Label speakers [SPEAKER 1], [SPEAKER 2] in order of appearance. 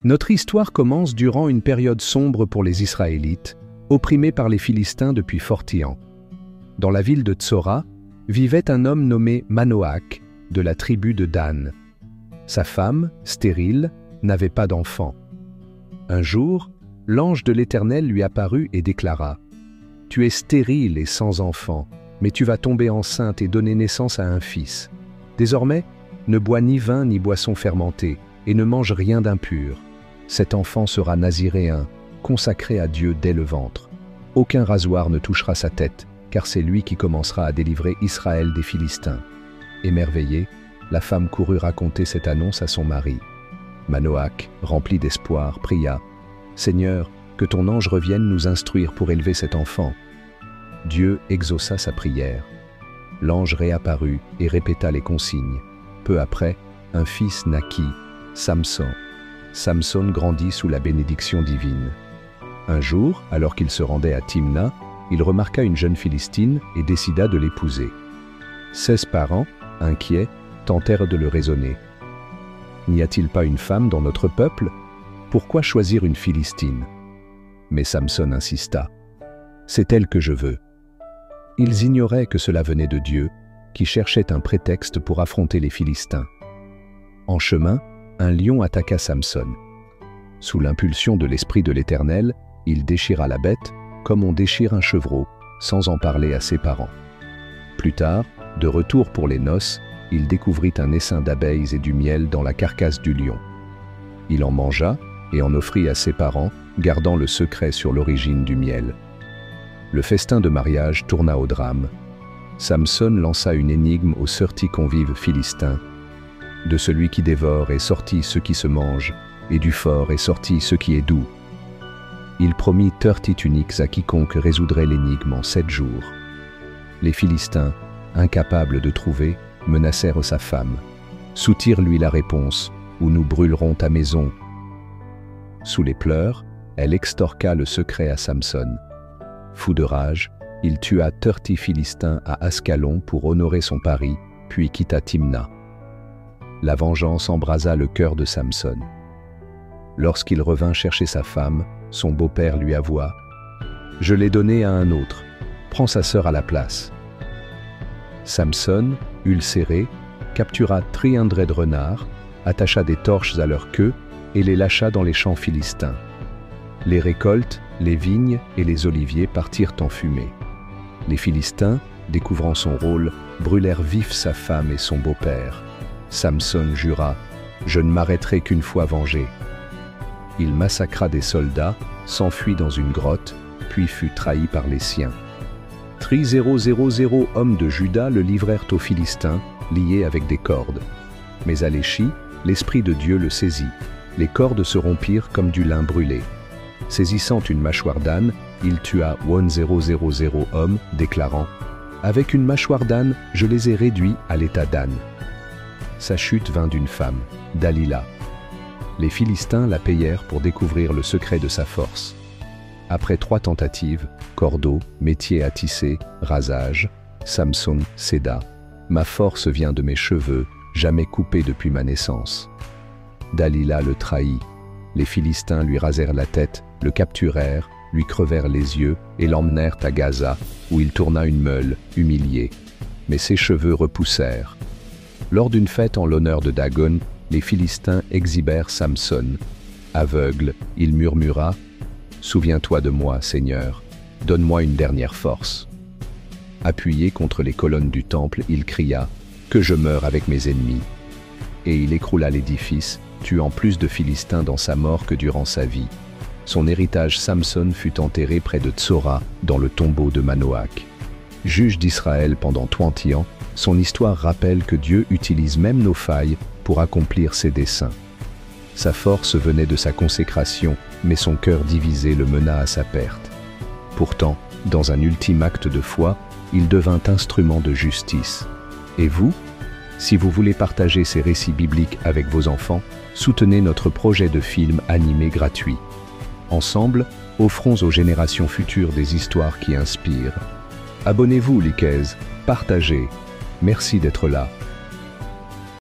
[SPEAKER 1] Notre histoire commence durant une période sombre pour les Israélites, opprimés par les Philistins depuis Fortian. Dans la ville de Tsora, vivait un homme nommé Manoach, de la tribu de Dan. Sa femme, stérile, n'avait pas d'enfant. Un jour, l'ange de l'Éternel lui apparut et déclara : « Tu es stérile et sans enfant, mais tu vas tomber enceinte et donner naissance à un fils. Désormais, ne bois ni vin ni boisson fermentée, et ne mange rien d'impur. Cet enfant sera naziréen, consacré à Dieu dès le ventre. Aucun rasoir ne touchera sa tête, car c'est lui qui commencera à délivrer Israël des Philistins. » Émerveillée, la femme courut raconter cette annonce à son mari. Manoach, rempli d'espoir, pria : « Seigneur, que ton ange revienne nous instruire pour élever cet enfant. » Dieu exauça sa prière. L'ange réapparut et répéta les consignes. Peu après, un fils naquit, Samson. Samson grandit sous la bénédiction divine. Un jour, alors qu'il se rendait à Timna, il remarqua une jeune Philistine et décida de l'épouser. 16 parents, inquiets, tentèrent de le raisonner. « N'y a-t-il pas une femme dans notre peuple? Pourquoi choisir une Philistine ?» Mais Samson insista. « C'est elle que je veux. » Ils ignoraient que cela venait de Dieu, qui cherchait un prétexte pour affronter les Philistins. En chemin, un lion attaqua Samson. Sous l'impulsion de l'Esprit de l'Éternel, il déchira la bête, comme on déchire un chevreau, sans en parler à ses parents. Plus tard, de retour pour les noces, il découvrit un essaim d'abeilles et du miel dans la carcasse du lion. Il en mangea et en offrit à ses parents, gardant le secret sur l'origine du miel. Le festin de mariage tourna au drame. Samson lança une énigme aux sortis convives philistins. De celui qui dévore est sorti ce qui se mange, et du fort est sorti ce qui est doux. Il promit 30 tuniques à quiconque résoudrait l'énigme en 7 jours. Les Philistins, incapables de trouver, menacèrent sa femme. « Soutire-lui la réponse, ou nous brûlerons ta maison. » Sous les pleurs, elle extorqua le secret à Samson. Fou de rage, il tua 30 Philistins à Ascalon pour honorer son pari, puis quitta Timna. La vengeance embrasa le cœur de Samson. Lorsqu'il revint chercher sa femme, son beau-père lui avoua : « Je l'ai donnée à un autre, prends sa sœur à la place. » Samson, ulcéré, captura 300 renards, attacha des torches à leur queue et les lâcha dans les champs philistins. Les récoltes, les vignes et les oliviers partirent en fumée. Les Philistins, découvrant son rôle, brûlèrent vifs sa femme et son beau-père. Samson jura : « Je ne m'arrêterai qu'une fois vengé. » Il massacra des soldats, s'enfuit dans une grotte, puis fut trahi par les siens. 300 hommes de Juda le livrèrent aux Philistins, liés avec des cordes. Mais à l'Échi, l'Esprit de Dieu le saisit. Les cordes se rompirent comme du lin brûlé. Saisissant une mâchoire d'âne, il tua 1000 hommes, déclarant : « Avec une mâchoire d'âne, je les ai réduits à l'état d'âne. » Sa chute vint d'une femme, Dalila. Les Philistins la payèrent pour découvrir le secret de sa force. Après 3 tentatives, cordeau, métier à tisser, rasage, Samson céda. « Ma force vient de mes cheveux, jamais coupés depuis ma naissance. » Dalila le trahit. Les Philistins lui rasèrent la tête, le capturèrent, lui crevèrent les yeux et l'emmenèrent à Gaza, où il tourna une meule, humilié. Mais ses cheveux repoussèrent. Lors d'une fête en l'honneur de Dagon, les Philistins exhibèrent Samson. Aveugle, il murmura : « Souviens-toi de moi, Seigneur, donne-moi une dernière force. » Appuyé contre les colonnes du temple, il cria : « Que je meure avec mes ennemis. » Et il écroula l'édifice, tuant plus de Philistins dans sa mort que durant sa vie. Son héritage Samson fut enterré près de Tsora, dans le tombeau de Manoach. Juge d'Israël pendant 30 ans, son histoire rappelle que Dieu utilise même nos failles pour accomplir ses desseins. Sa force venait de sa consécration, mais son cœur divisé le mena à sa perte. Pourtant, dans un ultime acte de foi, il devint instrument de justice. Et vous ? Si vous voulez partager ces récits bibliques avec vos enfants, soutenez notre projet de film animé gratuit. Ensemble, offrons aux générations futures des histoires qui inspirent. Abonnez-vous, Likez, partagez. Merci d'être là.